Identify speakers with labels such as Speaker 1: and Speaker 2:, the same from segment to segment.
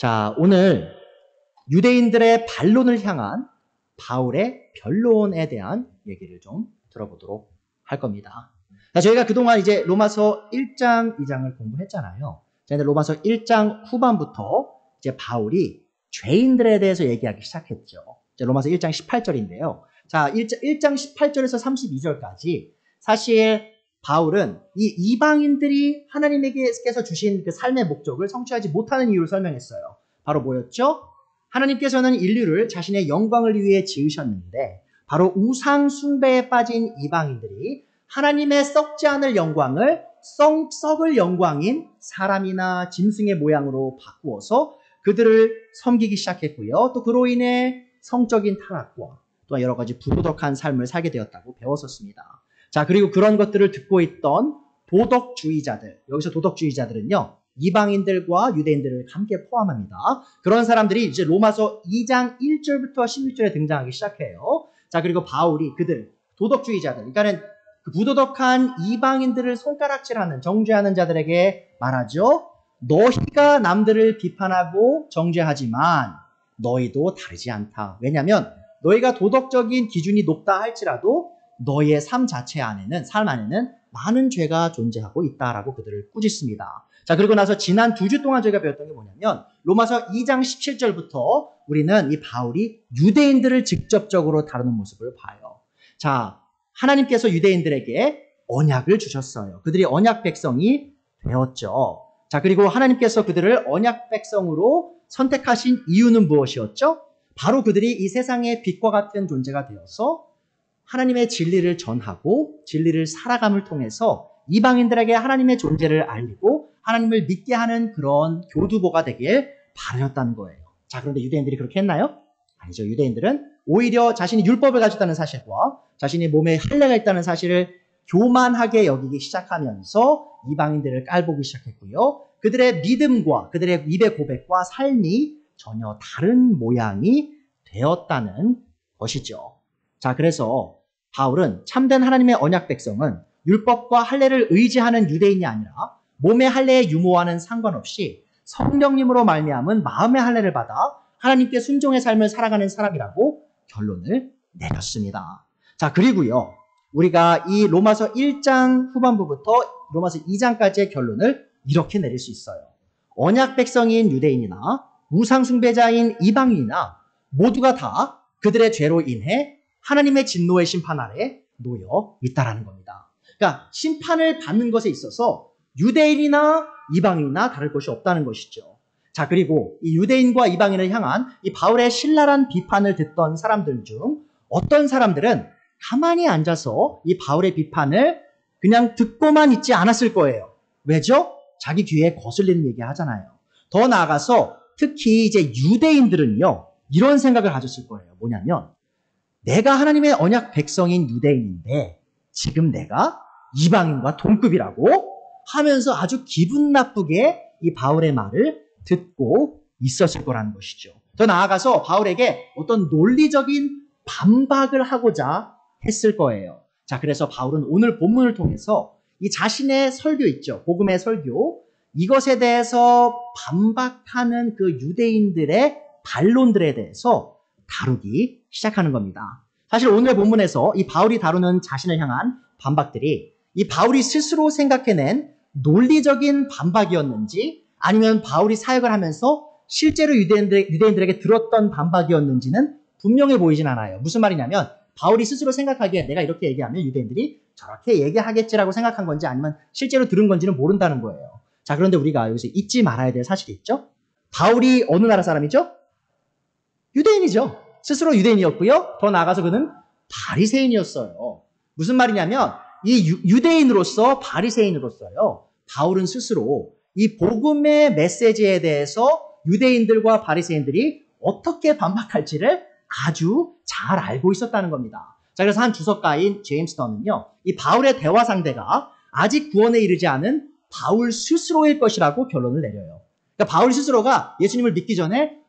Speaker 1: 자, 오늘 유대인들의 반론을 향한 바울의 변론에 대한 얘기를 좀 들어보도록 할 겁니다. 자, 저희가 그동안 이제 로마서 1장, 2장을 공부했잖아요. 자, 이제 로마서 1장 후반부터 이제 바울이 죄인들에 대해서 얘기하기 시작했죠. 이제 로마서 1장 18절인데요. 자, 1장 18절에서 32절까지 사실 바울은 이 이방인들이 하나님께서 주신 그 삶의 목적을 성취하지 못하는 이유를 설명했어요. 바로 뭐였죠? 하나님께서는 인류를 자신의 영광을 위해 지으셨는데 바로 우상 숭배에 빠진 이방인들이 하나님의 썩지 않을 영광을 썩을 영광인 사람이나 짐승의 모양으로 바꾸어서 그들을 섬기기 시작했고요. 또 그로 인해 성적인 타락과 또 여러 가지 부도덕한 삶을 살게 되었다고 배웠었습니다. 자, 그리고 그런 것들을 듣고 있던 도덕주의자들, 여기서 도덕주의자들은요, 이방인들과 유대인들을 함께 포함합니다. 그런 사람들이 이제 로마서 2장 1절부터 16절에 등장하기 시작해요. 자, 그리고 바울이 그들, 도덕주의자들, 그러니까는 그 부도덕한 이방인들을 손가락질하는, 정죄하는 자들에게 말하죠. 너희가 남들을 비판하고 정죄하지만 너희도 다르지 않다. 왜냐하면 너희가 도덕적인 기준이 높다 할지라도 너희의 삶 안에는 많은 죄가 존재하고 있다라고 그들을 꾸짖습니다. 자, 그리고 나서 지난 2주 동안 저희가 배웠던 게 뭐냐면 로마서 2장 17절부터 우리는 이 바울이 유대인들을 직접적으로 다루는 모습을 봐요. 자, 하나님께서 유대인들에게 언약을 주셨어요. 그들이 언약 백성이 되었죠. 자, 그리고 하나님께서 그들을 언약 백성으로 선택하신 이유는 무엇이었죠? 바로 그들이 이 세상의 빛과 같은 존재가 되어서 하나님의 진리를 전하고 진리를 살아감을 통해서 이방인들에게 하나님의 존재를 알리고 하나님을 믿게 하는 그런 교두보가 되길 바라였다는 거예요. 자, 그런데 유대인들이 그렇게 했나요? 아니죠. 유대인들은 오히려 자신이 율법을 가졌다는 사실과 자신이 몸에 할례가 있다는 사실을 교만하게 여기기 시작하면서 이방인들을 깔보기 시작했고요. 그들의 믿음과 그들의 입의 고백과 삶이 전혀 다른 모양이 되었다는 것이죠. 자, 그래서 바울은 참된 하나님의 언약 백성은 율법과 할례를 의지하는 유대인이 아니라 몸의 할례의 유무와는 상관없이 성령님으로 말미암은 마음의 할례를 받아 하나님께 순종의 삶을 살아가는 사람이라고 결론을 내렸습니다. 자, 그리고요, 우리가 이 로마서 1장 후반부부터 로마서 2장까지의 결론을 이렇게 내릴 수 있어요. 언약 백성인 유대인이나 우상 숭배자인 이방인이나 모두가 다 그들의 죄로 인해 하나님의 진노의 심판 아래 놓여 있다라는 겁니다. 그러니까 심판을 받는 것에 있어서 유대인이나 이방인이나 다를 것이 없다는 것이죠. 자, 그리고 이 유대인과 이방인을 향한 이 바울의 신랄한 비판을 듣던 사람들 중 어떤 사람들은 가만히 앉아서 이 바울의 비판을 그냥 듣고만 있지 않았을 거예요. 왜죠? 자기 귀에 거슬리는 얘기 하잖아요. 더 나아가서 특히 이제 유대인들은요, 이런 생각을 가졌을 거예요. 뭐냐면 내가 하나님의 언약 백성인 유대인인데 지금 내가 이방인과 동급이라고 하면서 아주 기분 나쁘게 이 바울의 말을 듣고 있었을 거라는 것이죠. 더 나아가서 바울에게 어떤 논리적인 반박을 하고자 했을 거예요. 자, 그래서 바울은 오늘 본문을 통해서 이 자신의 설교 있죠. 복음의 설교. 이것에 대해서 반박하는 그 유대인들의 반론들에 대해서 다루기 시작하는 겁니다. 사실 오늘 본문에서 이 바울이 다루는 자신을 향한 반박들이 이 바울이 스스로 생각해낸 논리적인 반박이었는지 아니면 바울이 사역을 하면서 실제로 유대인들에게 들었던 반박이었는지는 분명해 보이진 않아요. 무슨 말이냐면 바울이 스스로 생각하기에 내가 이렇게 얘기하면 유대인들이 저렇게 얘기하겠지라고 생각한 건지 아니면 실제로 들은 건지는 모른다는 거예요. 자, 그런데 우리가 여기서 잊지 말아야 될 사실이 있죠. 바울이 어느 나라 사람이죠? 유대인이죠. 스스로 유대인이었고요. 더 나아가서 그는 바리새인이었어요. 무슨 말이냐면 이 유대인으로서 바리새인으로서요. 바울은 스스로 이 복음의 메시지에 대해서 유대인들과 바리새인들이 어떻게 반박할지를 아주 잘 알고 있었다는 겁니다. 자, 그래서 한 주석가인 제임스 던은요. 이 바울의 대화 상대가 아직 구원에 이르지 않은 바울 스스로일 것이라고 결론을 내려요. 그러니까 바울 스스로가 예수님을 믿기 전에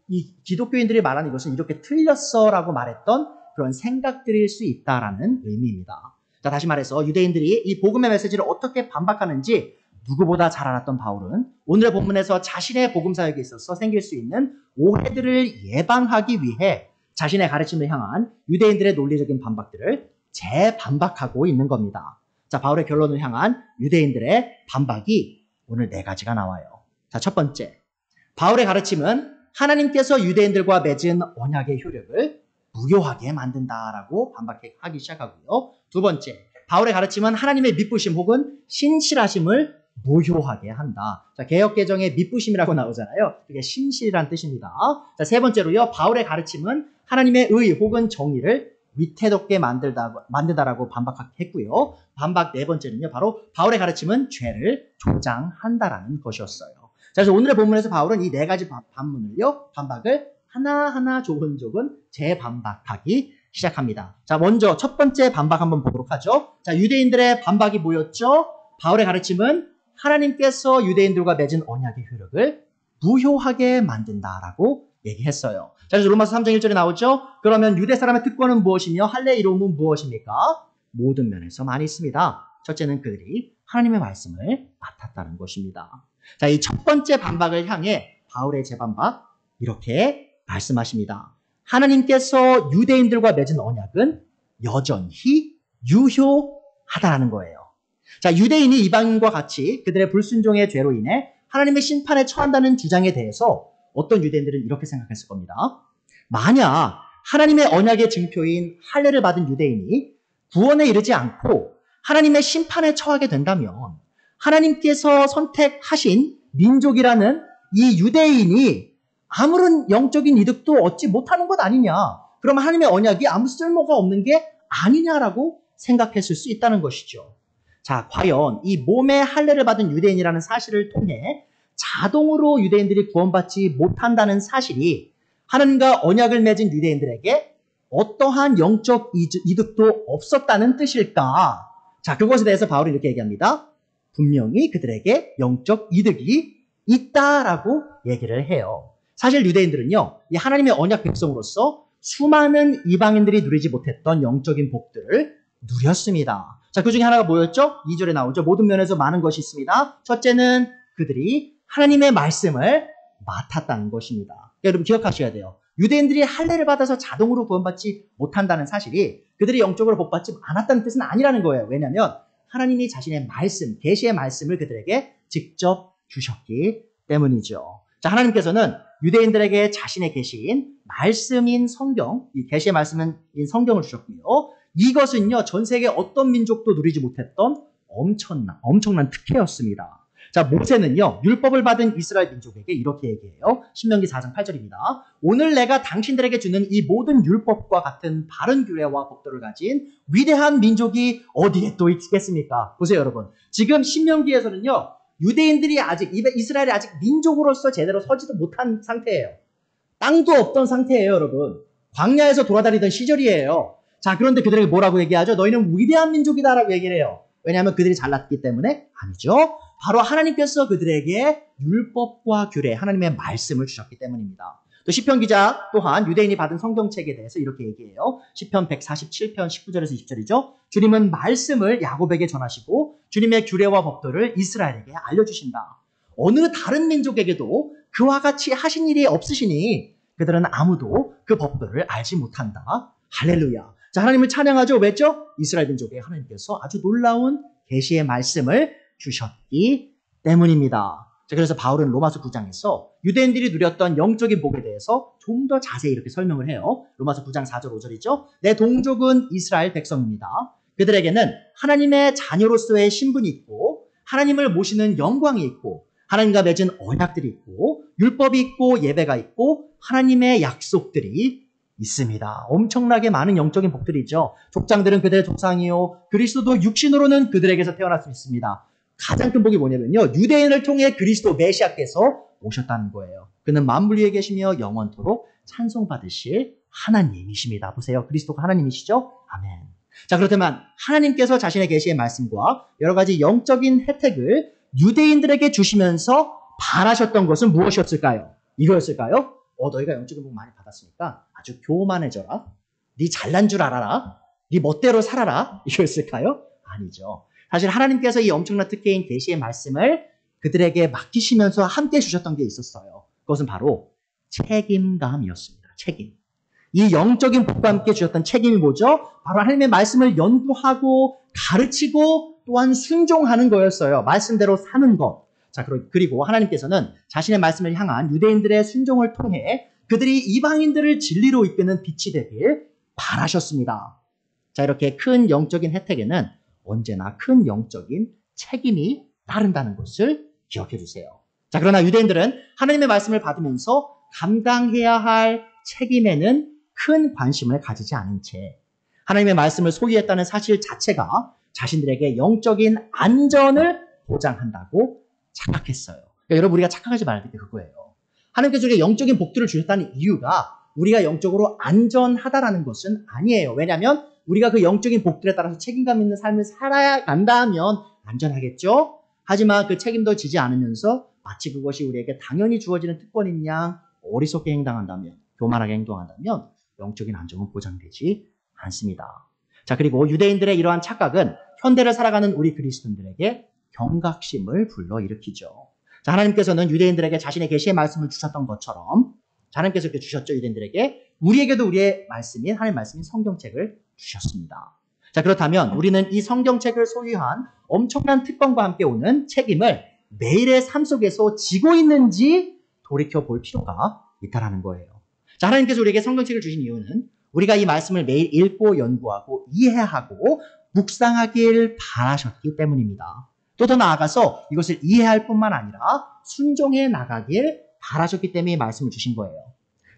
Speaker 1: 이 기독교인들이 말하는 이것은 이렇게 틀렸어라고 말했던 그런 생각들일 수 있다라는 의미입니다. 자, 다시 말해서 유대인들이 이 복음의 메시지를 어떻게 반박하는지 누구보다 잘 알았던 바울은 오늘의 본문에서 자신의 복음 사역에 있어서 생길 수 있는 오해들을 예방하기 위해 자신의 가르침을 향한 유대인들의 논리적인 반박들을 재반박하고 있는 겁니다. 자, 바울의 결론을 향한 유대인들의 반박이 오늘 4가지가 나와요. 자, 첫 번째, 바울의 가르침은 하나님께서 유대인들과 맺은 언약의 효력을 무효하게 만든다라고 반박하기 시작하고요. 두 번째, 바울의 가르침은 하나님의 미쁘심 혹은 신실하심을 무효하게 한다. 자, 개역개정에 미쁘심이라고 나오잖아요. 그게 신실이란 뜻입니다. 자, 세 번째로요, 바울의 가르침은 하나님의 의 혹은 정의를 위태롭게 만들다라고 반박했고요. 반박 4번째는요, 바로 바울의 가르침은 죄를 조장한다라는 것이었어요. 자, 그래서 오늘의 본문에서 바울은 이 4가지 반박을 하나하나 조근조근 재반박하기 시작합니다. 자, 먼저 첫 번째 반박 한번 보도록 하죠. 자, 유대인들의 반박이 뭐였죠? 바울의 가르침은 하나님께서 유대인들과 맺은 언약의 효력을 무효하게 만든다라고 얘기했어요. 자, 그래서 로마서 3장 1절에 나오죠. 그러면 유대 사람의 특권은 무엇이며 할례의 이로움은 무엇입니까? 모든 면에서 많이 있습니다. 첫째는 그들이 하나님의 말씀을 맡았다는 것입니다. 자, 이 첫 번째 반박을 향해 바울의 재반박 이렇게 말씀하십니다. 하나님께서 유대인들과 맺은 언약은 여전히 유효하다는 거예요. 자, 유대인이 이방인과 같이 그들의 불순종의 죄로 인해 하나님의 심판에 처한다는 주장에 대해서 어떤 유대인들은 이렇게 생각했을 겁니다. 만약 하나님의 언약의 증표인 할례를 받은 유대인이 구원에 이르지 않고 하나님의 심판에 처하게 된다면 하나님께서 선택하신 민족이라는 이 유대인이 아무런 영적인 이득도 얻지 못하는 것 아니냐. 그러면 하나님의 언약이 아무 쓸모가 없는 게 아니냐라고 생각했을 수 있다는 것이죠. 자, 과연 이 몸에 할례를 받은 유대인이라는 사실을 통해 자동으로 유대인들이 구원받지 못한다는 사실이 하나님과 언약을 맺은 유대인들에게 어떠한 영적 이득도 없었다는 뜻일까? 자, 그것에 대해서 바울이 이렇게 얘기합니다. 분명히 그들에게 영적 이득이 있다라고 얘기를 해요. 사실 유대인들은요, 이 하나님의 언약 백성으로서 수많은 이방인들이 누리지 못했던 영적인 복들을 누렸습니다. 자, 그 중에 하나가 뭐였죠? 2절에 나오죠. 모든 면에서 많은 것이 있습니다. 첫째는 그들이 하나님의 말씀을 맡았다는 것입니다. 여러분 기억하셔야 돼요. 유대인들이 할례를 받아서 자동으로 구원받지 못한다는 사실이 그들이 영적으로 복받지 않았다는 뜻은 아니라는 거예요. 왜냐하면 하나님이 자신의 말씀, 계시의 말씀을 그들에게 직접 주셨기 때문이죠. 자, 하나님께서는 유대인들에게 자신의 계시인 말씀인 성경, 이 계시의 말씀인 성경을 주셨고요. 이것은요, 전 세계 어떤 민족도 누리지 못했던 엄청난 특혜였습니다. 자, 모세는요, 율법을 받은 이스라엘 민족에게 이렇게 얘기해요. 신명기 4장 8절입니다. 오늘 내가 당신들에게 주는 이 모든 율법과 같은 바른 규례와 법도를 가진 위대한 민족이 어디에 또 있겠습니까? 보세요, 여러분. 지금 신명기에서는요, 유대인들이 이스라엘이 아직 민족으로서 제대로 서지도 못한 상태예요. 땅도 없던 상태예요, 여러분. 광야에서 돌아다니던 시절이에요. 자, 그런데 그들에게 뭐라고 얘기하죠? 너희는 위대한 민족이다라고 얘기를 해요. 왜냐하면 그들이 잘났기 때문에? 아니죠. 바로 하나님께서 그들에게 율법과 규례, 하나님의 말씀을 주셨기 때문입니다. 또 시편 기자 또한 유대인이 받은 성경책에 대해서 이렇게 얘기해요. 시편 147편 19절에서 20절이죠. 주님은 말씀을 야곱에게 전하시고 주님의 규례와 법도를 이스라엘에게 알려주신다. 어느 다른 민족에게도 그와 같이 하신 일이 없으시니 그들은 아무도 그 법도를 알지 못한다. 할렐루야. 자, 하나님을 찬양하죠. 왜죠? 이스라엘 민족에 하나님께서 아주 놀라운 계시의 말씀을 주셨기 때문입니다. 자, 그래서 바울은 로마서 9장에서 유대인들이 누렸던 영적인 복에 대해서 좀 더 자세히 이렇게 설명을 해요. 로마서 9장 4절 5절이죠. 내 동족은 이스라엘 백성입니다. 그들에게는 하나님의 자녀로서의 신분이 있고 하나님을 모시는 영광이 있고 하나님과 맺은 언약들이 있고 율법이 있고 예배가 있고 하나님의 약속들이 있습니다. 엄청나게 많은 영적인 복들이죠. 족장들은 그들의 조상이요 그리스도도 육신으로는 그들에게서 태어날 수 있습니다. 가장 큰 복이 뭐냐면요, 유대인을 통해 그리스도 메시아께서 오셨다는 거예요. 그는 만물 위에 계시며 영원토록 찬송받으실 하나님이십니다. 보세요, 그리스도가 하나님이시죠? 아멘. 자, 그렇다면 하나님께서 자신의 계시의 말씀과 여러 가지 영적인 혜택을 유대인들에게 주시면서 바라셨던 것은 무엇이었을까요? 이거였을까요? 너희가 영적인 복 많이 받았으니까 아주 교만해져라. 네 잘난 줄 알아라. 네 멋대로 살아라. 이거였을까요? 아니죠. 사실 하나님께서 이 엄청난 특혜인 계시의 말씀을 그들에게 맡기시면서 함께 주셨던 게 있었어요. 그것은 바로 책임감이었습니다. 책임. 이 영적인 복과 함께 주셨던 책임이 뭐죠? 바로 하나님의 말씀을 연구하고 가르치고 또한 순종하는 거였어요. 말씀대로 사는 것. 자, 그리고 하나님께서는 자신의 말씀을 향한 유대인들의 순종을 통해 그들이 이방인들을 진리로 이끄는 빛이 되길 바라셨습니다. 자, 이렇게 큰 영적인 혜택에는 언제나 큰 영적인 책임이 따른다는 것을 기억해 주세요. 자, 그러나 유대인들은 하나님의 말씀을 받으면서 감당해야 할 책임에는 큰 관심을 가지지 않은 채 하나님의 말씀을 소유했다는 사실 자체가 자신들에게 영적인 안전을 보장한다고 착각했어요. 그러니까 여러분, 우리가 착각하지 말아야 될 게 그거예요. 하나님께서 우리에게 영적인 복들을 주셨다는 이유가 우리가 영적으로 안전하다라는 것은 아니에요. 왜냐하면 우리가 그 영적인 복들에 따라서 책임감 있는 삶을 살아야 간다면 안전하겠죠? 하지만 그 책임도 지지 않으면서 마치 그것이 우리에게 당연히 주어지는 특권인 양 어리석게 행동한다면, 교만하게 행동한다면 영적인 안정은 보장되지 않습니다. 자, 그리고 유대인들의 이러한 착각은 현대를 살아가는 우리 그리스도인들에게 경각심을 불러일으키죠. 자, 하나님께서는 유대인들에게 자신의 계시의 말씀을 주셨던 것처럼 하나님께서 이렇게 주셨죠. 유대인들에게. 우리에게도 우리의 말씀인 하나님의 말씀인 성경책을 주셨습니다. 자, 그렇다면 우리는 이 성경책을 소유한 엄청난 특권과 함께 오는 책임을 매일의 삶 속에서 지고 있는지 돌이켜볼 필요가 있다는 거예요. 자, 하나님께서 우리에게 성경책을 주신 이유는 우리가 이 말씀을 매일 읽고 연구하고 이해하고 묵상하길 바라셨기 때문입니다. 또 더 나아가서 이것을 이해할 뿐만 아니라 순종해 나가길 바라셨기 때문에 이 말씀을 주신 거예요.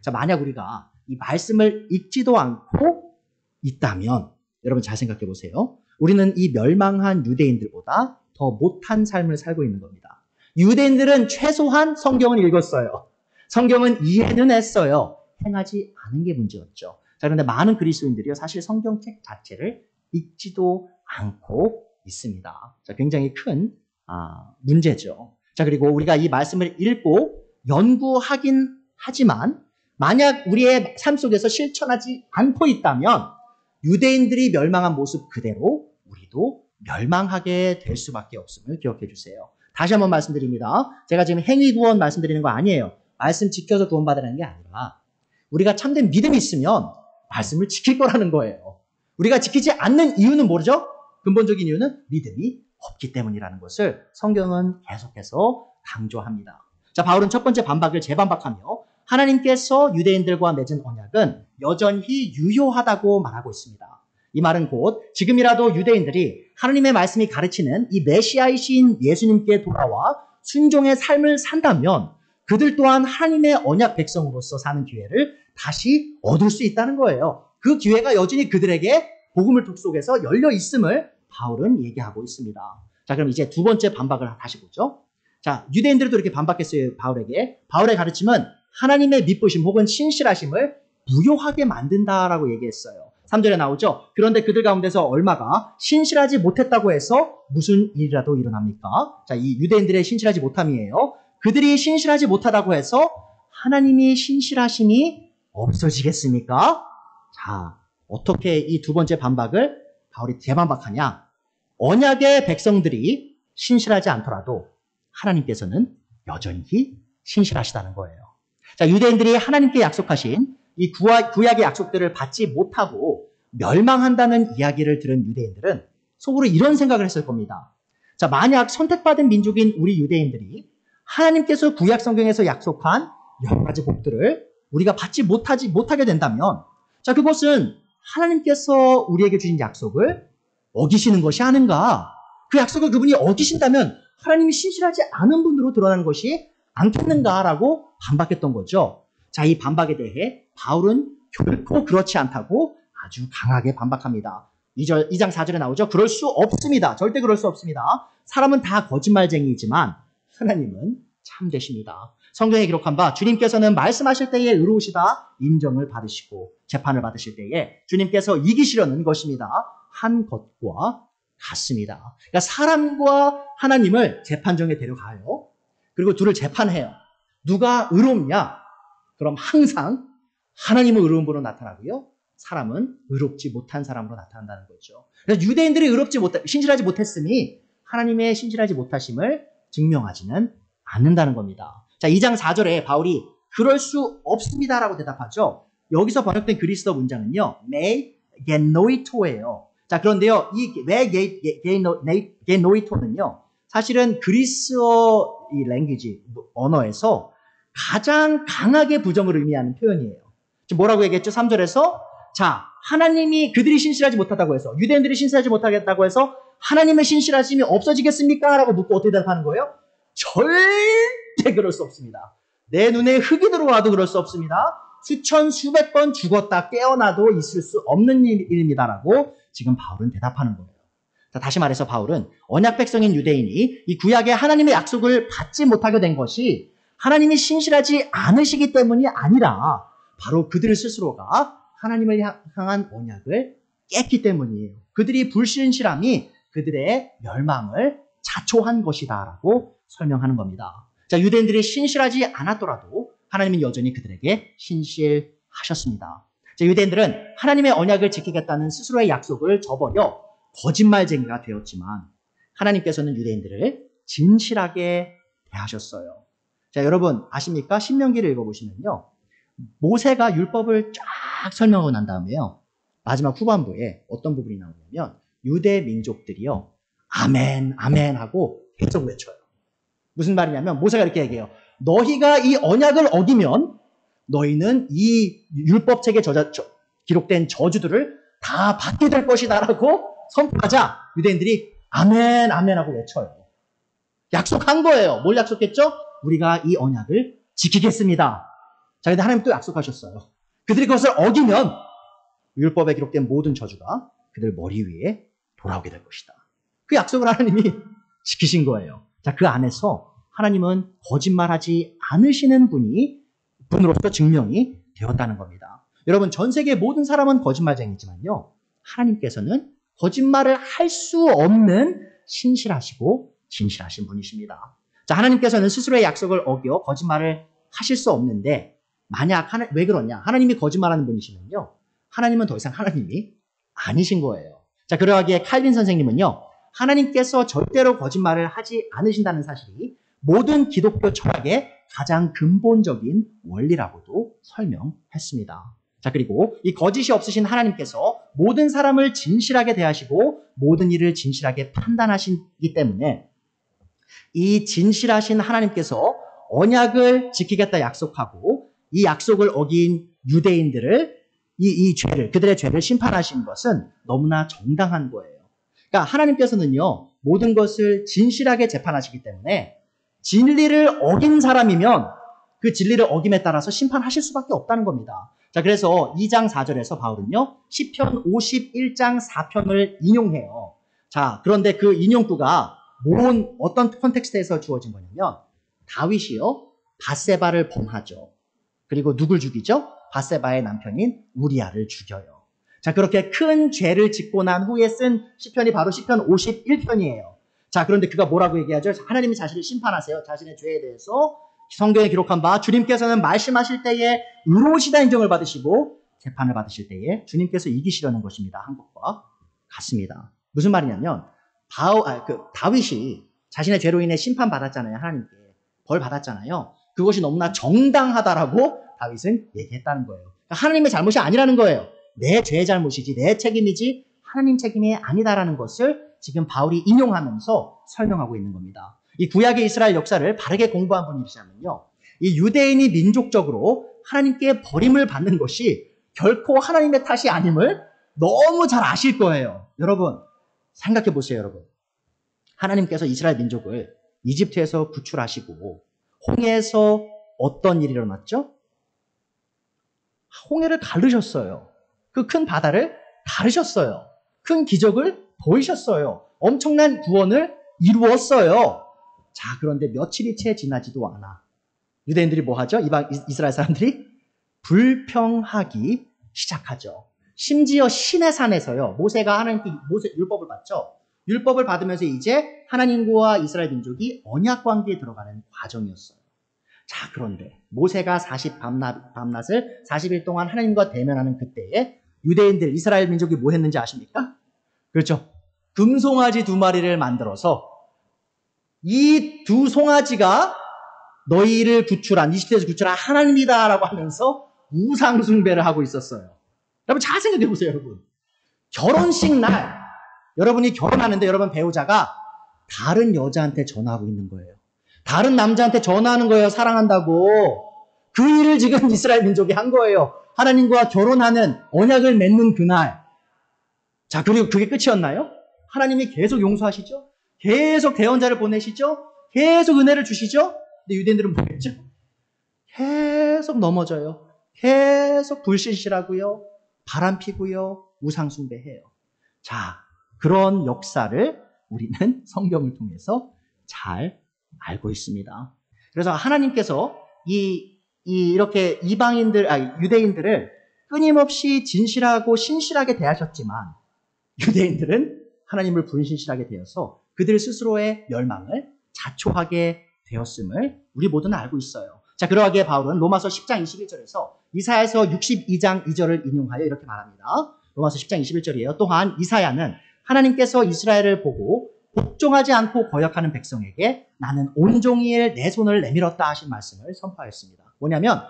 Speaker 1: 자, 만약 우리가 이 말씀을 읽지도 않고 있다면 여러분 잘 생각해 보세요. 우리는 이 멸망한 유대인들보다 더 못한 삶을 살고 있는 겁니다. 유대인들은 최소한 성경을 읽었어요. 성경은 이해는 했어요. 행하지 않은 게 문제였죠. 자, 그런데 많은 그리스도인들이요, 사실 성경책 자체를 읽지도 않고 있습니다. 자, 굉장히 큰 문제죠. 자, 그리고 우리가 이 말씀을 읽고 연구하긴 하지만 만약 우리의 삶 속에서 실천하지 않고 있다면 유대인들이 멸망한 모습 그대로 우리도 멸망하게 될 수밖에 없음을 기억해 주세요. 다시 한번 말씀드립니다. 제가 지금 행위 구원 말씀드리는 거 아니에요. 말씀 지켜서 구원받으라는 게 아니라 우리가 참된 믿음이 있으면 말씀을 지킬 거라는 거예요. 우리가 지키지 않는 이유는 뭐죠? 근본적인 이유는 믿음이 없기 때문이라는 것을 성경은 계속해서 강조합니다. 자, 바울은 첫 번째 반박을 재반박하며 하나님께서 유대인들과 맺은 언약은 여전히 유효하다고 말하고 있습니다. 이 말은 곧 지금이라도 유대인들이 하나님의 말씀이 가르치는 이 메시아이신 예수님께 돌아와 순종의 삶을 산다면 그들 또한 하나님의 언약 백성으로서 사는 기회를 다시 얻을 수 있다는 거예요. 그 기회가 여전히 그들에게 복음을 속에서 열려 있음을 바울은 얘기하고 있습니다. 자, 그럼 이제 두 번째 반박을 다시 보죠. 자, 유대인들도 이렇게 반박했어요. 바울에게. 바울의 가르침은 하나님의 미쁘심 혹은 신실하심을 무효하게 만든다라고 얘기했어요. 3절에 나오죠. 그런데 그들 가운데서 얼마가 신실하지 못했다고 해서 무슨 일이라도 일어납니까? 자, 이 유대인들의 신실하지 못함이에요. 그들이 신실하지 못하다고 해서 하나님이 신실하심이 없어지겠습니까? 자, 어떻게 이 두 번째 반박을 바울이 재반박하냐? 언약의 백성들이 신실하지 않더라도 하나님께서는 여전히 신실하시다는 거예요. 자, 유대인들이 하나님께 약속하신 이 구약의 약속들을 받지 못하고 멸망한다는 이야기를 들은 유대인들은 속으로 이런 생각을 했을 겁니다. 자, 만약 선택받은 민족인 우리 유대인들이 하나님께서 구약 성경에서 약속한 여러 가지 복들을 우리가 받지 못하게 된다면, 자, 그것은 하나님께서 우리에게 주신 약속을 어기시는 것이 아닌가? 그 약속을 그분이 어기신다면 하나님이 신실하지 않은 분으로 드러나는 것이 않겠는가라고 반박했던 거죠. 자, 이 반박에 대해 바울은 결코 그렇지 않다고 아주 강하게 반박합니다. 2장 4절에 나오죠. 그럴 수 없습니다. 절대 그럴 수 없습니다. 사람은 다 거짓말쟁이이지만 하나님은 참되십니다. 성경에 기록한 바 주님께서는 말씀하실 때에 의로우시다 인정을 받으시고 재판을 받으실 때에 주님께서 이기시려는 것입니다. 한 것과 같습니다. 그러니까 사람과 하나님을 재판정에 데려가요. 그리고 둘을 재판해요. 누가 의롭냐? 그럼 항상 하나님은 의로운 분으로 나타나고요. 사람은 의롭지 못한 사람으로 나타난다는 거죠. 그래서 유대인들이 신실하지 못했음이 하나님의 신실하지 못하심을 증명하지는 않는다는 겁니다. 자, 2장 4절에 바울이 그럴 수 없습니다라고 대답하죠. 여기서 번역된 그리스어 문장은요, me genoito예요. 자, 그런데요, 왜 genoito는요, 사실은 그리스어 이 랭귀지 언어에서 가장 강하게 부정을 의미하는 표현이에요. 지금 뭐라고 얘기했죠? 3절에서 자, 하나님이 그들이 신실하지 못하다고 해서, 유대인들이 신실하지 못하겠다고 해서 하나님의 신실하심이 없어지겠습니까? 라고 묻고 어떻게 대답하는 거예요? 절대 그럴 수 없습니다. 내 눈에 흙이 들어와도 그럴 수 없습니다. 수천 수백 번 죽었다 깨어나도 있을 수 없는 일입니다라고 지금 바울은 대답하는 거예요. 자, 다시 말해서 바울은 언약 백성인 유대인이 이 구약의 하나님의 약속을 받지 못하게 된 것이 하나님이 신실하지 않으시기 때문이 아니라 바로 그들 스스로가 하나님을 향한 언약을 깼기 때문이에요. 그들이 불신실함이 그들의 멸망을 자초한 것이다라고 설명하는 겁니다. 자, 유대인들이 신실하지 않았더라도 하나님은 여전히 그들에게 신실하셨습니다. 자, 유대인들은 하나님의 언약을 지키겠다는 스스로의 약속을 저버려 거짓말쟁이가 되었지만 하나님께서는 유대인들을 진실하게 대하셨어요. 자, 여러분 아십니까? 신명기를 읽어보시면요, 모세가 율법을 쫙 설명하고 난 다음에요, 마지막 후반부에 어떤 부분이 나오냐면 유대 민족들이요, 아멘 아멘 하고 계속 외쳐요. 무슨 말이냐면 모세가 이렇게 얘기해요. 너희가 이 언약을 어기면 너희는 이 율법책에 기록된 저주들을 다 받게 될 것이다 라고 선포하자 유대인들이 아멘 아멘 하고 외쳐요. 약속한 거예요. 뭘 약속했죠? 우리가 이 언약을 지키겠습니다. 자, 근데 하나님 또 약속하셨어요. 그들이 그것을 어기면 율법에 기록된 모든 저주가 그들 머리 위에 돌아오게 될 것이다. 그 약속을 하나님이 지키신 거예요. 자, 그 안에서 하나님은 거짓말하지 않으시는 분으로서 증명이 되었다는 겁니다. 여러분, 전 세계 모든 사람은 거짓말쟁이지만요, 하나님께서는 거짓말을 할 수 없는 신실하시고 진실하신 분이십니다. 자, 하나님께서는 스스로의 약속을 어겨 거짓말을 하실 수 없는데, 만약 왜 그러냐? 하나님이 거짓말하는 분이시면요, 하나님은 더 이상 하나님이 아니신 거예요. 자, 그러하기에 칼빈 선생님은요, 하나님께서 절대로 거짓말을 하지 않으신다는 사실이 모든 기독교 철학의 가장 근본적인 원리라고도 설명했습니다. 자, 그리고 이 거짓이 없으신 하나님께서 모든 사람을 진실하게 대하시고 모든 일을 진실하게 판단하시기 때문에 이 진실하신 하나님께서 언약을 지키겠다 약속하고 이 약속을 어긴 유대인들을 그들의 죄를 심판하신 것은 너무나 정당한 거예요. 그러니까 하나님께서는요, 모든 것을 진실하게 재판하시기 때문에 진리를 어긴 사람이면 그 진리를 어김에 따라서 심판하실 수밖에 없다는 겁니다. 자, 그래서 2장 4절에서 바울은요, 시편 51장 4편을 인용해요. 자, 그런데 그 인용구가 어떤 컨텍스트에서 주어진 거냐면, 다윗이요, 밧세바를 범하죠. 그리고 누굴 죽이죠? 밧세바의 남편인 우리아를 죽여요. 자, 그렇게 큰 죄를 짓고 난 후에 쓴 시편이 바로 시편 51편이에요. 자, 그런데 그가 뭐라고 얘기하죠? 하나님이 자신을 심판하세요. 자신의 죄에 대해서 성경에 기록한 바 주님께서는 말씀하실 때에 의로우시다 인정을 받으시고 재판을 받으실 때에 주님께서 이기시려는 것입니다. 한 것과 같습니다. 무슨 말이냐면 다윗이 자신의 죄로 인해 심판받았잖아요. 하나님께 벌 받았잖아요. 그것이 너무나 정당하다라고 다윗은 얘기했다는 거예요. 그러니까 하나님의 잘못이 아니라는 거예요. 내 죄의 잘못이지, 내 책임이지 하나님 책임이 아니다라는 것을 지금 바울이 인용하면서 설명하고 있는 겁니다. 이 구약의 이스라엘 역사를 바르게 공부한 분이시라면요, 이 유대인이 민족적으로 하나님께 버림을 받는 것이 결코 하나님의 탓이 아님을 너무 잘 아실 거예요. 여러분, 생각해 보세요. 여러분, 하나님께서 이스라엘 민족을 이집트에서 구출하시고 홍해에서 어떤 일이 일어났죠? 홍해를 가르셨어요. 그 큰 바다를 가르셨어요. 큰 기적을 보이셨어요. 엄청난 구원을 이루었어요. 자, 그런데 며칠이 채 지나지도 않아 유대인들이 뭐 하죠? 이스라엘 사람들이 불평하기 시작하죠. 심지어 시내산에서요, 모세가 모세 율법을 받죠. 율법을 받으면서 이제 하나님과 이스라엘 민족이 언약 관계에 들어가는 과정이었어요. 자, 그런데 모세가 밤낮을 40일 동안 하나님과 대면하는 그때에 유대인들, 이스라엘 민족이 뭐 했는지 아십니까? 그렇죠. 금송아지 2마리를 만들어서 이 2 송아지가 너희를 구출한, 이집트에서 구출한 하나님이다라고 하면서 우상숭배를 하고 있었어요. 여러분 잘 생각해 보세요, 여러분. 결혼식 날 여러분이 결혼하는데 여러분 배우자가 다른 여자한테 전화하고 있는 거예요. 다른 남자한테 전화하는 거예요. 사랑한다고. 그 일을 지금 이스라엘 민족이 한 거예요. 하나님과 결혼하는 언약을 맺는 그날. 자, 그리고 그게 끝이었나요? 하나님이 계속 용서하시죠? 계속 대언자를 보내시죠? 계속 은혜를 주시죠? 근데 유대인들은 뭐겠죠? 계속 넘어져요. 계속 불신실하고요. 바람피고요. 우상숭배해요. 자, 그런 역사를 우리는 성경을 통해서 잘 알고 있습니다. 그래서 하나님께서 이렇게 유대인들을 끊임없이 진실하고 신실하게 대하셨지만 유대인들은 하나님을 불신실하게 되어서 그들 스스로의 멸망을 자초하게 되었음을 우리 모두는 알고 있어요. 자, 그러하기에 바울은 로마서 10장 21절에서 이사야서 62장 2절을 인용하여 이렇게 말합니다. 로마서 10장 21절이에요. 또한 이사야는 하나님께서 이스라엘을 보고 복종하지 않고 거역하는 백성에게 나는 온종일 내 손을 내밀었다 하신 말씀을 선포하였습니다. 뭐냐면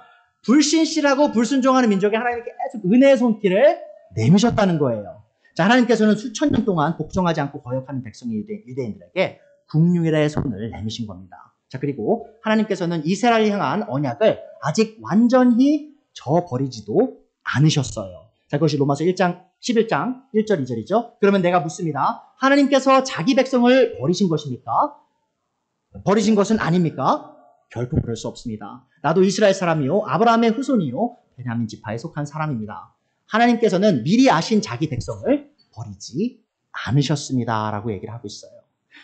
Speaker 1: 불신실하고 불순종하는 민족에 하나님께 계속 은혜의 손길을 내미셨다는 거예요. 자, 하나님께서는 수천 년 동안 복종하지 않고 거역하는 백성의 유대인들에게 국률의 손을 내미신 겁니다. 자, 그리고 하나님께서는 이스라엘을 향한 언약을 아직 완전히 저버리지도 않으셨어요. 자, 그것이 로마서 11장 1절 2절이죠. 그러면 내가 묻습니다. 하나님께서 자기 백성을 버리신 것입니까? 버리신 것은 아닙니까? 결코 그럴 수 없습니다. 나도 이스라엘 사람이요 아브라함의 후손이요 베냐민 지파에 속한 사람입니다. 하나님께서는 미리 아신 자기 백성을 버리지 않으셨습니다 라고 얘기를 하고 있어요.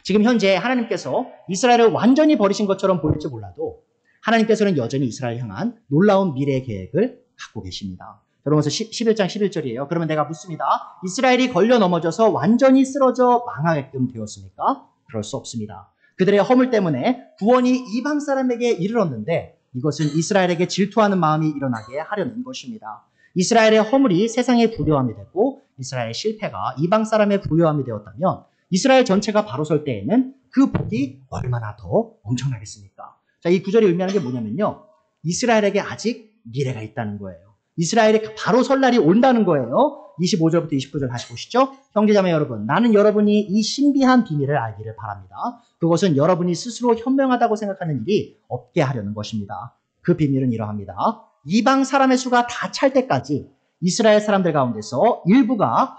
Speaker 1: 지금 현재 하나님께서 이스라엘을 완전히 버리신 것처럼 보일지 몰라도 하나님께서는 여전히 이스라엘 향한 놀라운 미래의 계획을 갖고 계십니다. 로마서 11장 11절이에요. 그러면 내가 묻습니다. 이스라엘이 걸려 넘어져서 완전히 쓰러져 망하게끔 되었습니까? 그럴 수 없습니다. 그들의 허물 때문에 구원이 이방 사람에게 이르렀는데 이것은 이스라엘에게 질투하는 마음이 일어나게 하려는 것입니다. 이스라엘의 허물이 세상의 부요함이 되고 이스라엘의 실패가 이방 사람의 부요함이 되었다면 이스라엘 전체가 바로 설 때에는 그 복이 얼마나 더 엄청나겠습니까? 자, 이 구절이 의미하는 게 뭐냐면요. 이스라엘에게 아직 미래가 있다는 거예요. 이스라엘이 바로 설 날이 온다는 거예요. 25절부터 29절 다시 보시죠. 형제자매 여러분, 나는 여러분이 이 신비한 비밀을 알기를 바랍니다. 그것은 여러분이 스스로 현명하다고 생각하는 일이 없게 하려는 것입니다. 그 비밀은 이러합니다. 이방 사람의 수가 다 찰 때까지 이스라엘 사람들 가운데서 일부가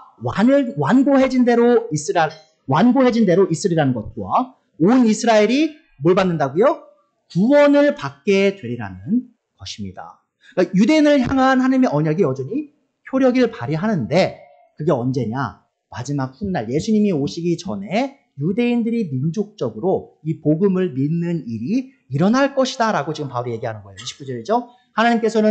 Speaker 1: 완고해진 대로 있으리라는 것과 온 이스라엘이 뭘 받는다고요? 구원을 받게 되리라는 것입니다. 그러니까 유대인을 향한 하나님의 언약이 여전히 효력을 발휘하는데 그게 언제냐? 마지막 훗날 예수님이 오시기 전에 유대인들이 민족적으로 이 복음을 믿는 일이 일어날 것이다 라고 지금 바울이 얘기하는 거예요. 29절이죠. 하나님께서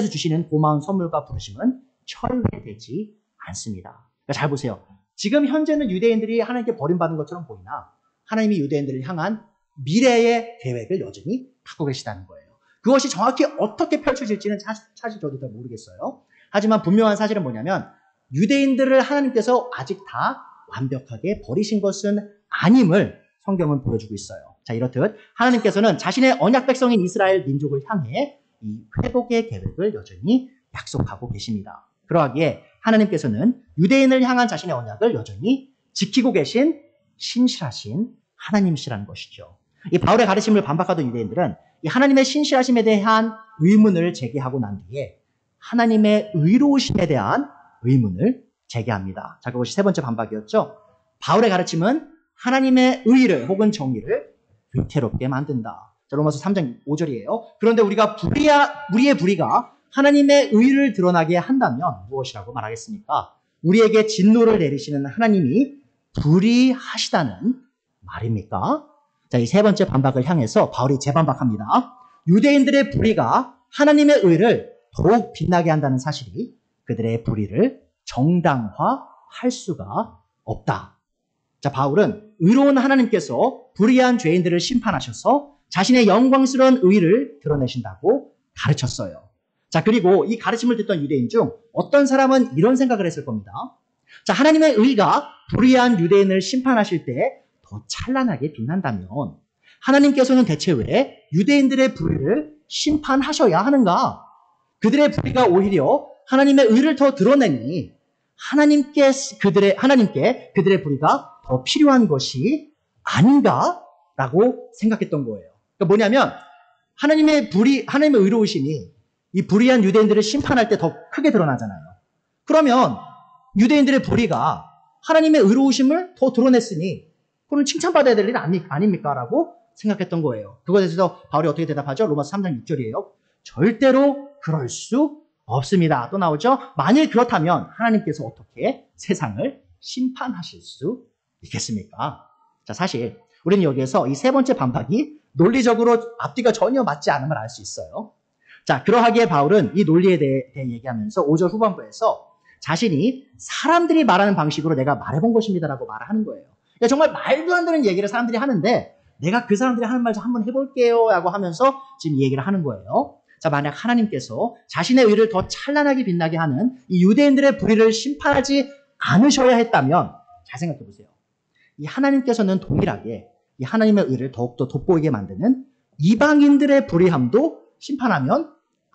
Speaker 1: 주시는 고마운 선물과 부르심은 철회되지 않습니다. 그러니까 잘 보세요. 지금 현재는 유대인들이 하나님께 버림받은 것처럼 보이나 하나님이 유대인들을 향한 미래의 계획을 여전히 갖고 계시다는 거예요. 그것이 정확히 어떻게 펼쳐질지는 사실 저도 잘 모르겠어요. 하지만 분명한 사실은 뭐냐면 유대인들을 하나님께서 아직 다 완벽하게 버리신 것은 아님을 성경은 보여주고 있어요. 자, 이렇듯 하나님께서는 자신의 언약 백성인 이스라엘 민족을 향해 이 회복의 계획을 여전히 약속하고 계십니다. 그러하기에 하나님께서는 유대인을 향한 자신의 언약을 여전히 지키고 계신 신실하신 하나님이시라는 것이죠. 이 바울의 가르침을 반박하던 유대인들은 이 하나님의 신실하심에 대한 의문을 제기하고 난 뒤에 하나님의 의로우심에 대한 의문을 제기합니다. 자, 그것이 세 번째 반박이었죠. 바울의 가르침은 하나님의 의를 혹은 정의를 위태롭게 만든다. 자, 로마서 3장 5절이에요. 그런데 우리의 불의가 하나님의 의를 드러나게 한다면 무엇이라고 말하겠습니까? 우리에게 진노를 내리시는 하나님이 불의하시다는 말입니까? 자, 이 세 번째 반박을 향해서 바울이 재반박합니다. 유대인들의 불의가 하나님의 의를 더욱 빛나게 한다는 사실이 그들의 불의를 정당화할 수가 없다. 자, 바울은 의로운 하나님께서 불의한 죄인들을 심판하셔서 자신의 영광스러운 의를 드러내신다고 가르쳤어요. 자, 그리고 이 가르침을 듣던 유대인 중 어떤 사람은 이런 생각을 했을 겁니다. 자, 하나님의 의가 불의한 유대인을 심판하실 때 더 찬란하게 빛난다면 하나님께서는 대체 왜 유대인들의 불의를 심판하셔야 하는가? 그들의 불의가 오히려 하나님의 의를 더 드러내니 하나님께 그들의 불의가 더 필요한 것이 아닌가라고 생각했던 거예요. 그러니까 뭐냐면 하나님의 의로우심이 이 불의한 유대인들을 심판할 때 더 크게 드러나잖아요. 그러면 유대인들의 불의가 하나님의 의로우심을 더 드러냈으니 그건 칭찬받아야 될 일 아닙니까? 라고 생각했던 거예요. 그것에 대해서 바울이 어떻게 대답하죠? 로마서 3장 6절이에요. 절대로 그럴 수 없습니다. 또 나오죠? 만일 그렇다면 하나님께서 어떻게 세상을 심판하실 수 있겠습니까? 자, 사실 우리는 여기에서 이 세 번째 반박이 논리적으로 앞뒤가 전혀 맞지 않음을 알 수 있어요. 자, 그러하기에 바울은 이 논리에 대해 얘기하면서 5절 후반부에서 자신이 사람들이 말하는 방식으로 내가 말해본 것입니다라고 말을 하는 거예요. 그러니까 정말 말도 안 되는 얘기를 사람들이 하는데 내가 그 사람들이 하는 말 좀 한번 해볼게요 라고 하면서 지금 이 얘기를 하는 거예요. 자, 만약 하나님께서 자신의 의를 더 찬란하게 빛나게 하는 이 유대인들의 불의를 심판하지 않으셔야 했다면 잘 생각해 보세요. 이 하나님께서는 동일하게 이 하나님의 의를 더욱더 돋보이게 만드는 이방인들의 불의함도 심판하면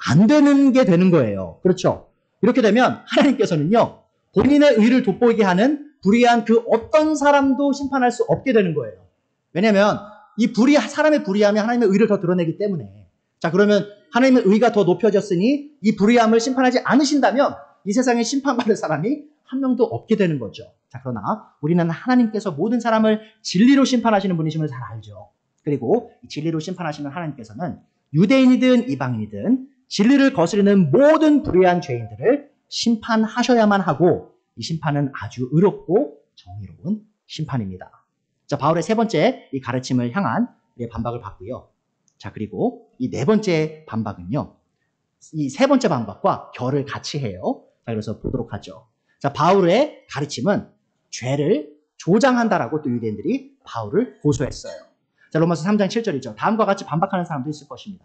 Speaker 1: 안 되는 게 되는 거예요. 그렇죠? 이렇게 되면 하나님께서는요, 본인의 의를 돋보이게 하는 불의한 그 어떤 사람도 심판할 수 없게 되는 거예요. 왜냐하면 이 사람의 불의함이 하나님의 의를 더 드러내기 때문에. 자, 그러면 하나님의 의가 더 높여졌으니 이 불의함을 심판하지 않으신다면 이 세상에 심판받을 사람이 한 명도 없게 되는 거죠. 자, 그러나 우리는 하나님께서 모든 사람을 진리로 심판하시는 분이심을 잘 알죠. 그리고 이 진리로 심판하시는 하나님께서는 유대인이든 이방인이든 진리를 거스르는 모든 불의한 죄인들을 심판하셔야만 하고 이 심판은 아주 의롭고 정의로운 심판입니다. 자, 바울의 세 번째 이 가르침을 향한 우리의 반박을 봤고요. 자, 그리고 이 네 번째 반박은요. 이 세 번째 반박과 결을 같이 해요. 자, 그래서 보도록 하죠. 자, 바울의 가르침은 죄를 조장한다라고 또 유대인들이 바울을 고소했어요. 자, 로마서 3장 7절이죠. 다음과 같이 반박하는 사람도 있을 것입니다.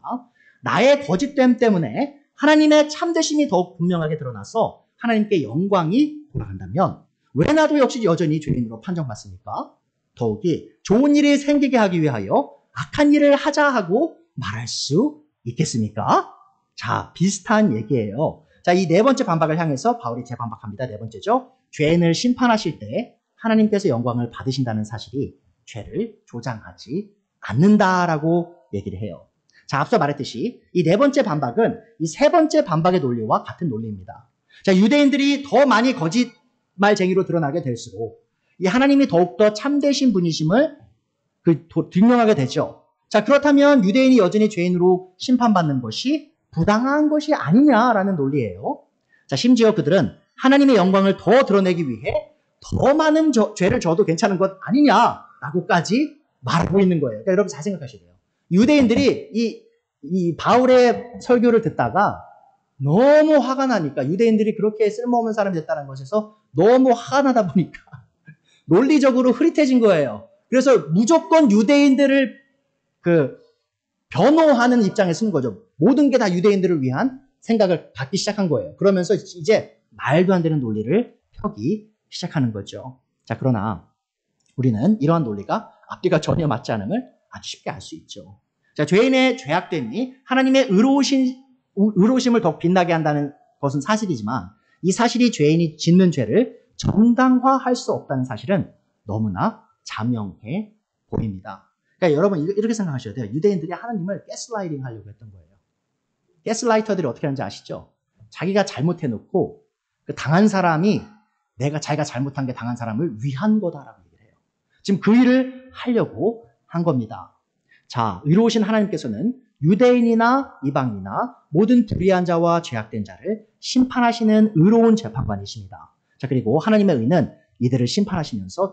Speaker 1: 나의 거짓됨 때문에 하나님의 참되심이 더욱 분명하게 드러나서 하나님께 영광이 돌아간다면 왜 나도 역시 여전히 죄인으로 판정받습니까? 더욱이 좋은 일이 생기게 하기 위하여 악한 일을 하자 하고 말할 수 있겠습니까? 자, 비슷한 얘기예요. 자, 이 네 번째 반박을 향해서 바울이 재반박합니다. 네 번째죠. 죄인을 심판하실 때 하나님께서 영광을 받으신다는 사실이 죄를 조장하지 않는다라고 얘기를 해요. 자, 앞서 말했듯이 이 네 번째 반박은 이 세 번째 반박의 논리와 같은 논리입니다. 자, 유대인들이 더 많이 거짓말쟁이로 드러나게 될수록 이 하나님이 더욱더 참되신 분이심을 증명하게 되죠. 자, 그렇다면 유대인이 여전히 죄인으로 심판받는 것이 부당한 것이 아니냐라는 논리예요. 자, 심지어 그들은 하나님의 영광을 더 드러내기 위해 더 많은 죄를 져도 괜찮은 것 아니냐라고까지 말하고 있는 거예요. 그러니까 여러분 잘 생각하셔야 돼요. 유대인들이 이 바울의 설교를 듣다가 너무 화가 나니까 유대인들이 그렇게 쓸모없는 사람이 됐다는 것에서 너무 화가 나다 보니까 논리적으로 흐릿해진 거예요. 그래서 무조건 유대인들을 변호하는 입장에 쓰는 거죠. 모든 게 다 유대인들을 위한 생각을 갖기 시작한 거예요. 그러면서 이제 말도 안 되는 논리를 펴기 시작하는 거죠. 자, 그러나 우리는 이러한 논리가 앞뒤가 전혀 맞지 않음을 아주 쉽게 알 수 있죠. 자, 죄인의 죄악됨이 하나님의 의로우심을 더 빛나게 한다는 것은 사실이지만 이 사실이 죄인이 짓는 죄를 정당화할 수 없다는 사실은 너무나 자명해 보입니다. 그러니까 여러분 이렇게 생각하셔야 돼요. 유대인들이 하나님을 가스라이팅 하려고 했던 거예요. 가스라이터들이 어떻게 하는지 아시죠? 자기가 잘못해놓고 그 당한 사람이 자기가 잘못한 게 당한 사람을 위한 거다라고 얘기를 해요. 지금 그 일을 하려고 한 겁니다. 자, 의로우신 하나님께서는 유대인이나 이방인이나 모든 불의한 자와 죄악된 자를 심판하시는 의로운 재판관이십니다. 자, 그리고 하나님의 의는 이들을 심판하시면서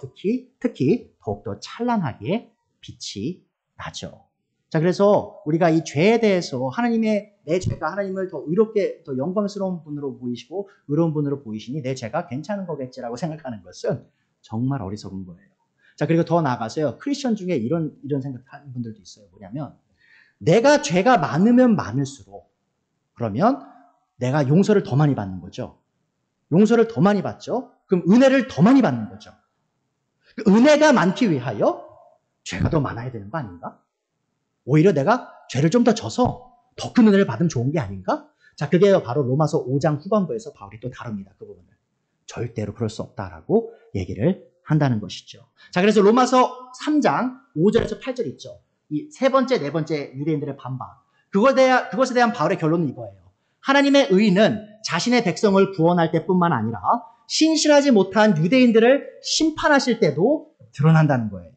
Speaker 1: 특히 더욱더 찬란하게 빛이 나죠. 자, 그래서 우리가 이 죄에 대해서 내 죄가 하나님을 더 의롭게, 더 영광스러운 분으로 보이시고 의로운 분으로 보이시니 내 죄가 괜찮은 거겠지라고 생각하는 것은 정말 어리석은 거예요. 자, 그리고 더 나아가서요. 크리스천 중에 이런 생각하는 분들도 있어요. 뭐냐면 내가 죄가 많으면 많을수록 그러면 내가 용서를 더 많이 받는 거죠. 용서를 더 많이 받죠. 그럼 은혜를 더 많이 받는 거죠. 은혜가 많기 위하여 죄가 더 많아야 되는 거 아닌가? 오히려 내가 죄를 좀 더 져서 더 큰 은혜를 받으면 좋은 게 아닌가? 자, 그게 바로 로마서 5장 후반부에서 바울이 또 다룹니다. 그 부분을. 절대로 그럴 수 없다라고 얘기를 한다는 것이죠. 자, 그래서 로마서 3장 5절에서 8절 있죠. 이 세 번째, 네 번째 유대인들의 반박. 그것에 대한 바울의 결론은 이거예요. 하나님의 의는 자신의 백성을 구원할 때뿐만 아니라 신실하지 못한 유대인들을 심판하실 때도 드러난다는 거예요.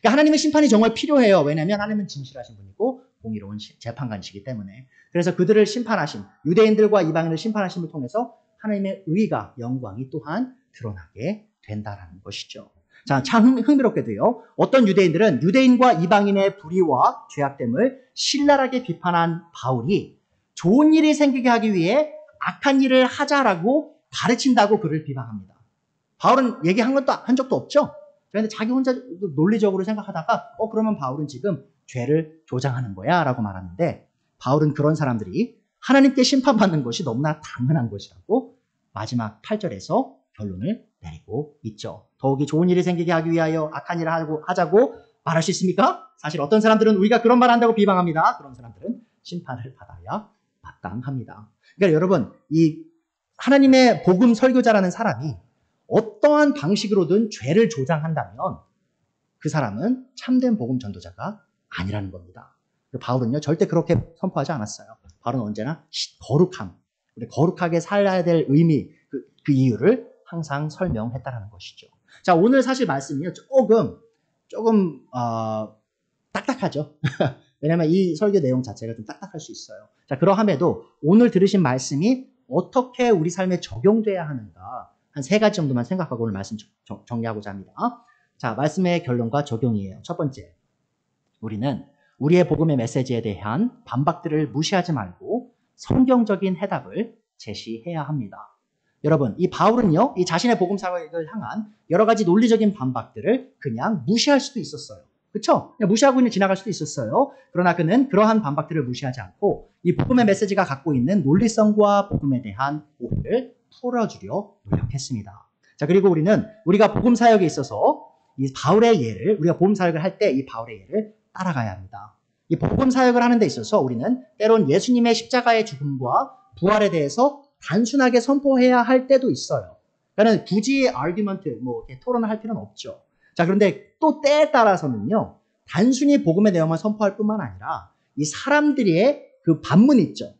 Speaker 1: 그러니까 하나님의 심판이 정말 필요해요. 왜냐하면 하나님은 진실하신 분이고 공의로운 재판관이시기 때문에. 그래서 그들을 심판하신, 유대인들과 이방인을 심판하심을 통해서 하나님의 의가, 영광이 또한 드러나게 된다는 것이죠. 자, 참 흥미롭게도요. 어떤 유대인들은 유대인과 이방인의 불의와 죄악됨을 신랄하게 비판한 바울이 좋은 일이 생기게 하기 위해 악한 일을 하자라고 가르친다고 그를 비방합니다. 바울은 얘기한 것도 한 적도 없죠. 그런데 자기 혼자 논리적으로 생각하다가 그러면 바울은 지금 죄를 조장하는 거야 라고 말하는데, 바울은 그런 사람들이 하나님께 심판받는 것이 너무나 당연한 것이라고 마지막 8절에서 결론을 내리고 있죠. 더욱이 좋은 일이 생기게 하기 위하여 악한 일을 하자고 말할 수 있습니까? 사실 어떤 사람들은 우리가 그런 말 한다고 비방합니다. 그런 사람들은 심판을 받아야 마땅합니다. 그러니까 여러분, 이 하나님의 복음 설교자라는 사람이 어떠한 방식으로든 죄를 조장한다면 그 사람은 참된 복음 전도자가 아니라는 겁니다. 바울은요, 절대 그렇게 선포하지 않았어요. 바울은 언제나 거룩함, 우리 거룩하게 살아야 될 의미, 그 이유를 항상 설명했다라는 것이죠. 자, 오늘 사실 말씀이요, 조금 딱딱하죠. 왜냐하면 이 설교 내용 자체가 좀 딱딱할 수 있어요. 자, 그러함에도 오늘 들으신 말씀이 어떻게 우리 삶에 적용돼야 하는가, 한 3가지 정도만 생각하고 오늘 말씀 정리하고자 합니다. 자, 말씀의 결론과 적용이에요. 첫 번째, 우리는 우리의 복음의 메시지에 대한 반박들을 무시하지 말고 성경적인 해답을 제시해야 합니다. 여러분, 이 바울은요, 이 자신의 복음 사역을 향한 여러 가지 논리적인 반박들을 그냥 무시할 수도 있었어요. 그렇죠? 그냥 무시하고 그냥 지나갈 수도 있었어요. 그러나 그는 그러한 반박들을 무시하지 않고 이 복음의 메시지가 갖고 있는 논리성과 복음에 대한 오해를 풀어주려 노력했습니다. 자, 그리고 우리가 복음 사역에 있어서 이 바울의 예를, 우리가 복음 사역을 할 때 이 바울의 예를 따라가야 합니다. 이 복음 사역을 하는 데 있어서 우리는 때론 예수님의 십자가의 죽음과 부활에 대해서 단순하게 선포해야 할 때도 있어요. 그러니까 굳이 아르규먼트, 이렇게 토론을 할 필요는 없죠. 자, 그런데 또 때에 따라서는요, 단순히 복음의 내용만 선포할 뿐만 아니라 이 사람들의 그 반문 있죠.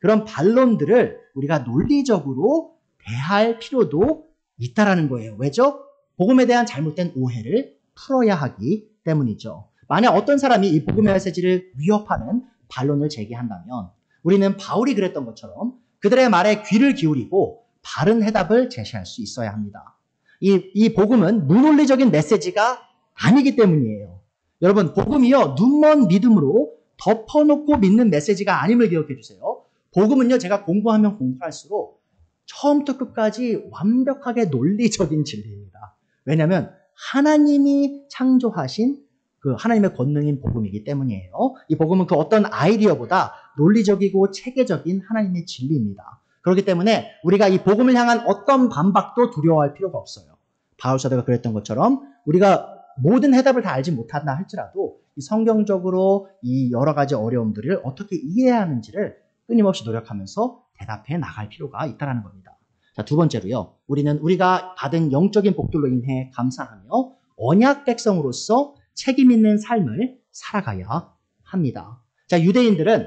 Speaker 1: 그런 반론들을 우리가 논리적으로 대할 필요도 있다라는 거예요. 왜죠? 복음에 대한 잘못된 오해를 풀어야 하기 때문이죠. 만약 어떤 사람이 이 복음의 메시지를 위협하는 반론을 제기한다면 우리는 바울이 그랬던 것처럼 그들의 말에 귀를 기울이고 바른 해답을 제시할 수 있어야 합니다. 이 복음은 무논리적인 메시지가 아니기 때문이에요. 여러분, 복음이요, 눈먼 믿음으로 덮어놓고 믿는 메시지가 아님을 기억해 주세요. 복음은요, 제가 공부하면 공부할수록 처음부터 끝까지 완벽하게 논리적인 진리입니다. 왜냐하면 하나님이 창조하신 그 하나님의 권능인 복음이기 때문이에요. 이 복음은 그 어떤 아이디어보다 논리적이고 체계적인 하나님의 진리입니다. 그렇기 때문에 우리가 이 복음을 향한 어떤 반박도 두려워할 필요가 없어요. 바울 사도가 그랬던 것처럼 우리가 모든 해답을 다 알지 못한다 할지라도 이 성경적으로 이 여러 가지 어려움들을 어떻게 이해해야 하는지를 끊임없이 노력하면서 대답해 나갈 필요가 있다는 겁니다. 자, 두 번째로요. 우리는 우리가 받은 영적인 복들로 인해 감사하며 언약 백성으로서 책임 있는 삶을 살아가야 합니다. 자, 유대인들은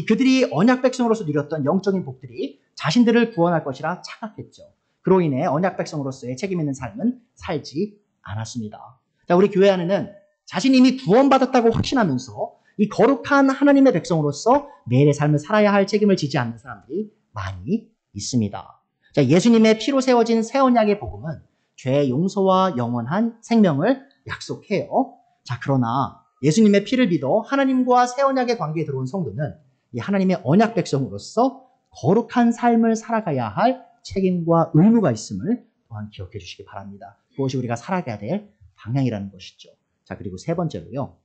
Speaker 1: 그들이 언약 백성으로서 누렸던 영적인 복들이 자신들을 구원할 것이라 착각했죠. 그로 인해 언약 백성으로서의 책임 있는 삶은 살지 않았습니다. 자, 우리 교회 안에는 자신이 이미 구원받았다고 확신하면서 이 거룩한 하나님의 백성으로서 매일의 삶을 살아야 할 책임을 지지 않는 사람들이 많이 있습니다. 자, 예수님의 피로 세워진 새 언약의 복음은 죄 용서와 영원한 생명을 약속해요. 자, 그러나 예수님의 피를 믿어 하나님과 새 언약의 관계에 들어온 성도는 이 하나님의 언약 백성으로서 거룩한 삶을 살아가야 할 책임과 의무가 있음을 또한 기억해 주시기 바랍니다. 그것이 우리가 살아가야 될 방향이라는 것이죠. 자, 그리고 세 번째로요.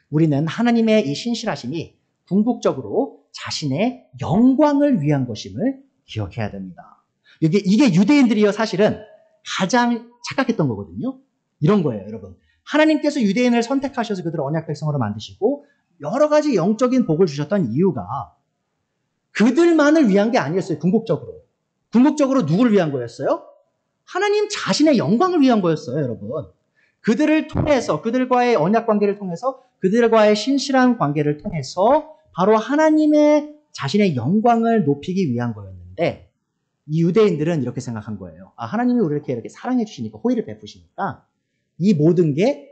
Speaker 1: 우리는 하나님의 이 신실하심이 궁극적으로 자신의 영광을 위한 것임을 기억해야 됩니다. 이게 유대인들이요, 사실은 가장 착각했던 거거든요. 이런 거예요, 여러분. 하나님께서 유대인을 선택하셔서 그들을 언약 백성으로 만드시고 여러 가지 영적인 복을 주셨던 이유가 그들만을 위한 게 아니었어요, 궁극적으로. 궁극적으로 누구를 위한 거였어요? 하나님 자신의 영광을 위한 거였어요, 여러분. 그들을 통해서, 그들과의 언약 관계를 통해서, 그들과의 신실한 관계를 통해서 바로 하나님의 자신의 영광을 높이기 위한 거였는데 이 유대인들은 이렇게 생각한 거예요. 아, 하나님이 우리를 이렇게 사랑해 주시니까, 호의를 베푸시니까 이 모든 게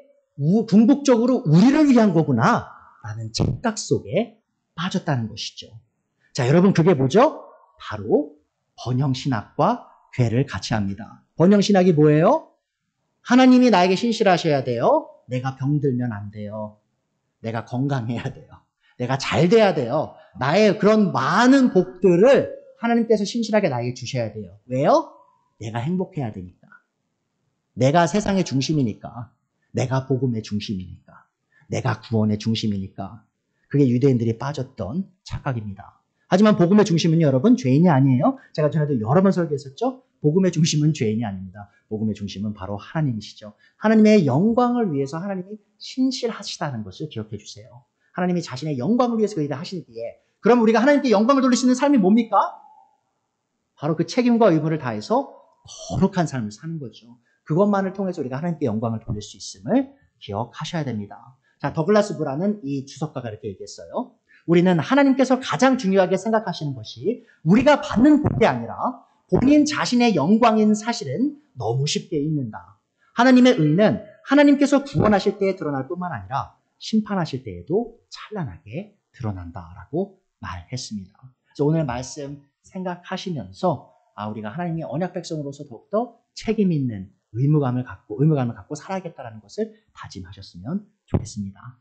Speaker 1: 궁극적으로 우리를 위한 거구나 라는 착각 속에 빠졌다는 것이죠. 자, 여러분, 그게 뭐죠? 바로 번영신학과 괴를 같이 합니다. 번영신학이 뭐예요? 하나님이 나에게 신실하셔야 돼요. 내가 병들면 안 돼요. 내가 건강해야 돼요. 내가 잘 돼야 돼요. 나의 그런 많은 복들을 하나님께서 신실하게 나에게 주셔야 돼요. 왜요? 내가 행복해야 되니까. 내가 세상의 중심이니까. 내가 복음의 중심이니까. 내가 구원의 중심이니까. 그게 유대인들이 빠졌던 착각입니다. 하지만 복음의 중심은요, 여러분, 죄인이 아니에요. 제가 전에도 여러 번 설교했었죠. 복음의 중심은 죄인이 아닙니다. 복음의 중심은 바로 하나님이시죠. 하나님의 영광을 위해서 하나님이 신실하시다는 것을 기억해 주세요. 하나님이 자신의 영광을 위해서 그 일을 하시기에 그럼 우리가 하나님께 영광을 돌릴 수 있는 삶이 뭡니까? 바로 그 책임과 의무를 다해서 거룩한 삶을 사는 거죠. 그것만을 통해서 우리가 하나님께 영광을 돌릴 수 있음을 기억하셔야 됩니다. 자, 더글라스 브라는 이 주석가가 이렇게 얘기했어요. 우리는 하나님께서 가장 중요하게 생각하시는 것이 우리가 받는 복이 아니라 본인 자신의 영광인 사실은 너무 쉽게 잊는다. 하나님의 의는 하나님께서 구원하실 때에 드러날 뿐만 아니라 심판하실 때에도 찬란하게 드러난다라고 말했습니다. 그래서 오늘 말씀 생각하시면서 우리가 하나님의 언약 백성으로서 더욱더 책임 있는 의무감을 갖고 살아야겠다는 것을 다짐하셨으면 좋겠습니다.